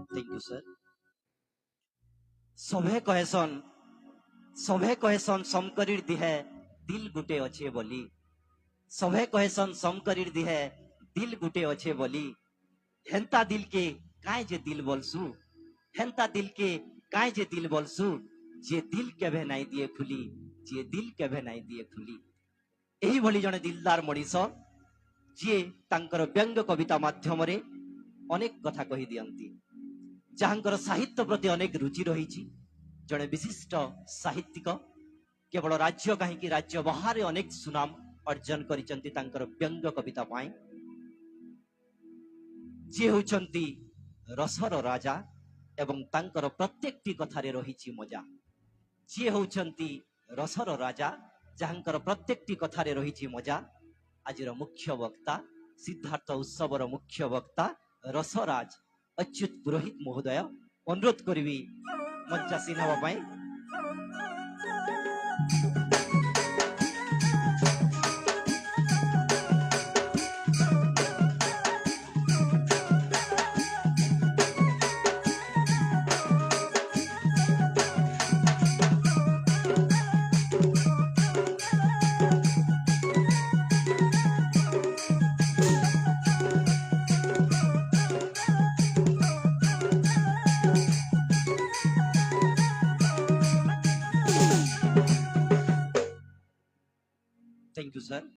Thank you sir. सभे कहेसन सभे कहेसन समकरीर दिहे दिल गुटे अच्छे बोली। सभे कहेसन समकरीर दिहे दिल गुटे अच्छे बोली। हेंता दिल के काहे जे दिल बोलसु, हेंता दिल के काहे जे दिल बोलसु, जे दिल केभे नाई दिए खुली, जे दिल केभे नाई दिए खुली। एही भली जने दिलदार मनीष जी तांकर व्यंग कविता माध्यम रे अनेक कथा कही दियंती। जहांकर साहित्य प्रति अनेक रुचि रही। जड़े विशिष्ट साहित्यिक केवल राज्य कहीं राज्य बाहर अनेक सुनाम अर्जन कर व्यंग कविता पाई। जी होचंती रसर राजा एवं तांकर प्रत्येक कथारे रही मजा। जी होचंती रसर राजा जहांकर प्रत्येक कथारे रही मजा। आज मुख्य वक्ता सिद्धार्थ उत्सवर मुख्य वक्ता रसराज अच्युत पुरोहित महोदय अनुरोध करी मंचासीन हवाई। Thank you sir.